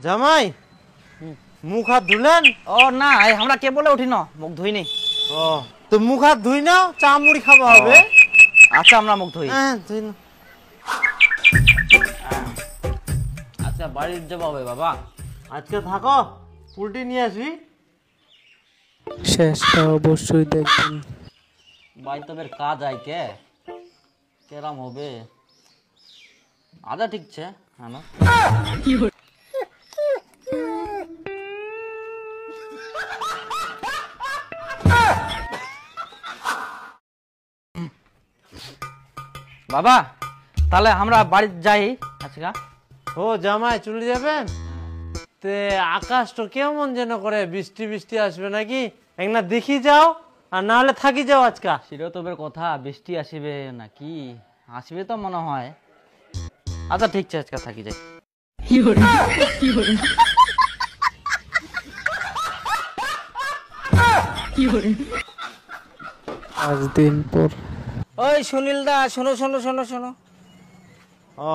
জামাই মুখ হাত ধুলেন? ও না, আমরা কে বলে উঠি না, মুখ ধুইনি। ও তো মুখ হাত ধুই নাও, চা মুড়ি খাওয়া হবে। আচ্ছা আমরা মুখ ধুই। হ্যাঁ ধুই নাও। আচ্ছা বাড়ির যাবো হবে বাবা? আজকে থাকো, উল্টি নিয়ে আসি। শেষটা অবশ্যই দেখবেন। বাড়ি তো বের কাজ আইকে কেরাম হবে। আচ্ছা ঠিক আছে। বাবা তাহলে আমরা বাড়ি যাই আজকা। ও জামাই চলে যাবেন? তে আকাশটা কেমন যেন করে, বৃষ্টি বৃষ্টি আসবে নাকি? একনা দেখি যাও, আর না হলে থাকি যাও আজকা। শিরোতবের কথা, বৃষ্টি আসবে নাকি? আসবে তো মনে হয়। আচ্ছা ঠিক আছে আজকে থাকি যাই। পাঁচ দিন পর। ওই সুনীল দা, শোনো শোনো শোনো শোনো। ও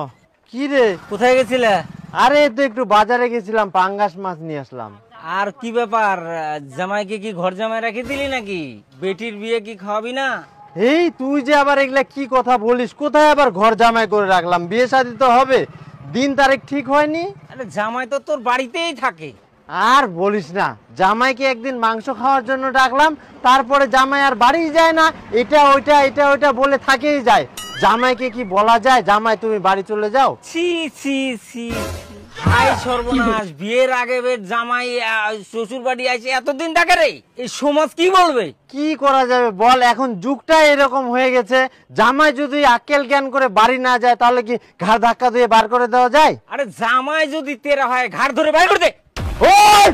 কি রে, কোথায় গেছিলে? আরে তো একটু বাজারে গেছিলাম, পাঙ্গাস মাছ নিয়ে আসলাম। আর কি ব্যাপার, জামাইকে কি ঘর জামাই রেখে দিলি নাকি? বেটির বিয়ে কি খাওয়াবি না? এই তুই যে আবার এগুলা কি কথা বলিস? কোথায় আবার ঘর জামাই করে রাখলাম? বিয়ে শাদী তো হবে, দিন তারিখ ঠিক হয়নি। আরে জামাই তো তোর বাড়িতেই থাকে। আর বলিস না, জামাইকে একদিন মাংস খাওয়ার জন্য ডাকলাম, তারপরে জামাই আর বাড়ি যায় না। এটা ওইটা বলে থাকেই যায়। জামাইকে কি বলা যায়, জামাই তুমি বাড়ি চলে যাও? ছি ছি ছি, হাই সর্বনাশ! বিয়ের আগে জামাই শ্বশুর বাড়ি আসে, এতদিন থাকে রে? এই সমাজ কি বলবে? কি করা যাবে বল, এখন যুগটা এরকম হয়ে গেছে। জামাই যদি আক্কেল জ্ঞান করে বাড়ি না যায়, তাহলে কি ঘাড় ধাক্কা দিয়ে বার করে দেওয়া যায়? আরে জামাই যদি তেরা হয়, ঘাড় ধরে বাইর করে দে। ওই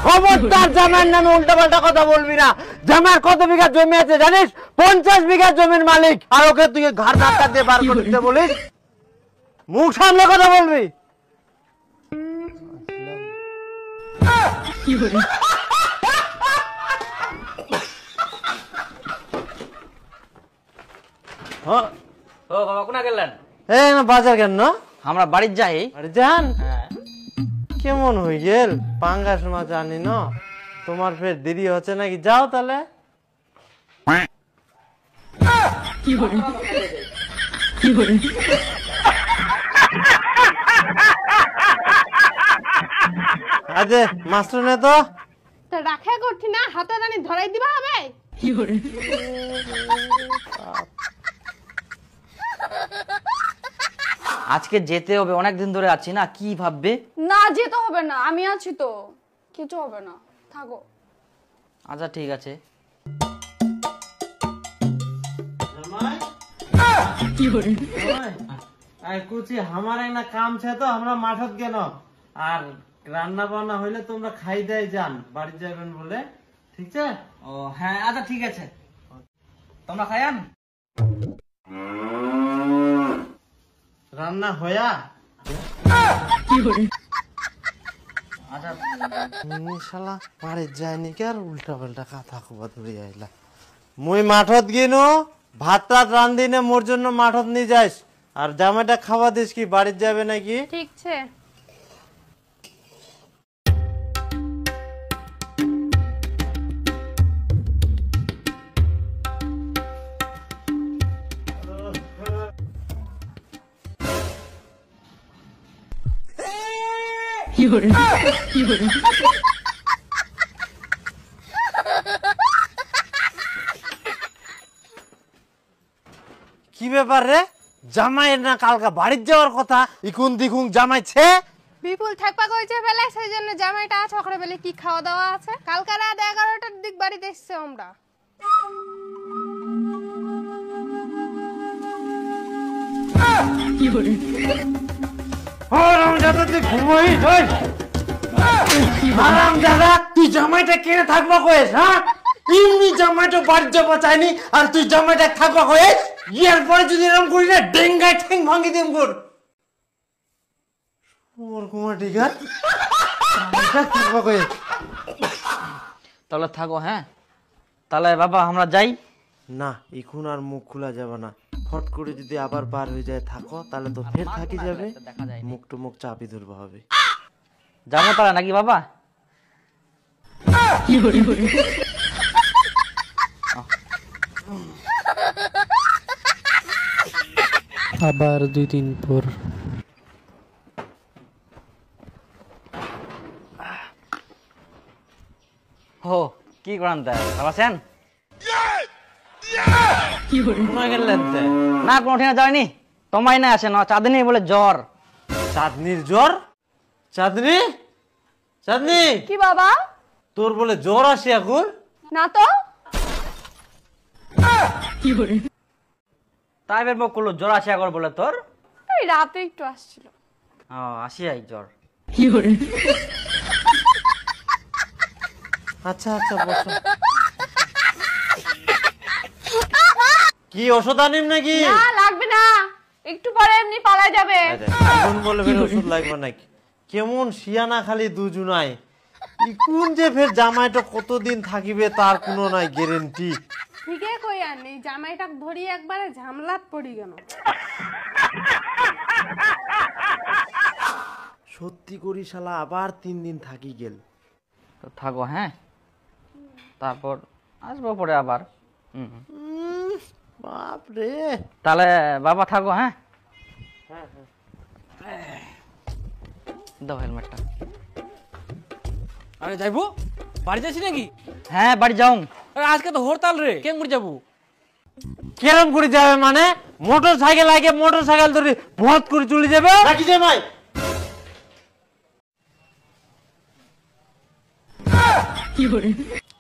খবরদার জামাইয়ের নামে উল্টাপাল্টা কথা বলবি না। জামাইয়ের কত বিঘা জমি আছে জানিস? 50 বিঘা জমির মালিক, আর ওকে তুই ঘাড় ধাক্কা দিয়ে বার করে দিতে বলিস? মুখ সামনে কথা বলবি। ও বাবা কোনা গেলেন? এই না বাজার কেন? আমরা বাড়ি যাই। আরে যান। হ্যাঁ। কেমন হয়ে গেল, পাঙ্গাস মাছ আনি না, তোমার ফের দেরি হচ্ছে নাকি? যাও তাহলে। আজে মাস্টার নে তো রাখা করছি না, হাতে রানি ধরাই দিবা হবে। আজকে যেতে হবে, অনেকদিন ধরে আছি না, কি ভাববে? না যেতে হবে না, আমি আছি তো, কিছু হবে না, থাকো। আচ্ছা ঠিক আছে। আমার একটা কাম ছে তো, আমরা মাঠত কেন, আর রান্না বান্না হইলে তোমরা খাই দেয় যান, বাড়ি যাবেন বলে। ঠিক আছে? ও হ্যাঁ আচ্ছা ঠিক আছে, তোমরা খায়ান। রান্না হয়া আচ্ছা শালা বাড়ি যায়নি কে, আর উল্টা পাল্টা কথা খবর ধরে আইলা। মুই মাঠত গিনো, ভাত টাত রান্ধিনে মোর জন্য মাঠত নিয়ে যাইস, আর জামাইটা খাওয়া দিস কি বাড়ির যাবে নাকি? ঠিক আছে। কি ব্যাপার রে, জামাইয়ের না কালকা বাড়ির যাওয়ার কথা, ইকুন দিকুন জামাইছে। বিপুল থাকপা কইছে ফেলে, সেই জন্য জামাইটা ছকরে ফেলে কি খাওয়া দাওয়া আছে। কালকে রাত 11টার দিক বাড়িতে এসছে আমরা। তুই জামাইটা কেনে থাকবা কয়েস? হ্যাঁ এমনি জামাইটা বাড়ি যাবো চাইনি, আর তুই জামাইটা থাকবা কয়েস? ইয়ার পরে যদি এরকম করি না, ডেঙ্গায় ঠ্যাং ভাঙি দিম কর। ওর কুমার ঠিক আছে, থাকবা কয়েস। তাহলে থাকো। হ্যাঁ তাহলে বাবা আমরা যাই। না এখন আর মুখ খোলা যাবে না, ফট করে যদি আবার বার হয়ে যায় থাকো, তাহলে তো ফের থাকি যাবে, মুখ টু মুখ চাপি ধরবা হবে। যাবো তাহলে নাকি বাবা? আবার 2 দিন পর। হো কি করান তা ভালো আছেন? কোথায় গেলেন তে? না কোনো ঠিনা যায়নি, তোমায় না আসে না, চাঁদনি বলে জ্বর। চাঁদনির জ্বর? চাঁদনি, চাঁদনি, কি বাবা? তোর বলে জ্বর আসে এখন? না তো। তাই বের মুখ করলো জ্বর আসে একবার বলে তোর। এই রাতে একটু আসছিল। ও আসি আই জ্বর। আচ্ছা আচ্ছা বসো। কি ওষুধ আনিম নাকি? না লাগবে না, একটু পরে এমনি পালাই যাবে। এখন বলে ফের ওষুধ লাগবে নাকি? কেমন শিয়ানা খালি দুজনায়। কোন যে ফের জামাইটা কতদিন থাকিবে তার কোনো নাই গ্যারেন্টি। ঠিকই কই আনি, জামাইটা ধরি একবারে ঝামলাত পড়ি গেল। সত্যি করি শালা আবার 3 দিন থাকি গেল। তো থাকো হ্যাঁ, তারপর আসবো পরে আবার। বাপ রে। তাহলে বাবা থাকো হ্যাঁ। দাও হেলমেটটা। আরে যাইবো বাড়ি যাচ্ছি নাকি? হ্যাঁ বাড়ি যাও। আরে আজকে তো হরতাল রে, কেমন করে যাবো? কেরম করে যাবে মানে? মোটর সাইকেল আগে মোটর সাইকেল ধরে ভত করে চলে যাবে নাকি জামাই?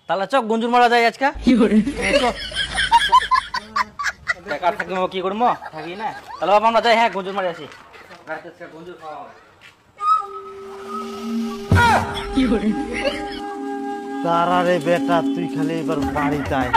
তাহলে চক গঞ্জুর মারা যায় আজকে। বেকার থাকি কি করবো, থাকি না। তাহলে বাবা আমরা যাই, হ্যাঁ গঞ্জুর মারি আসি। গঞ্জুর খাওয়া হবে। তারা রে বেটা, তুই খালি এবার বাড়িতে আয়।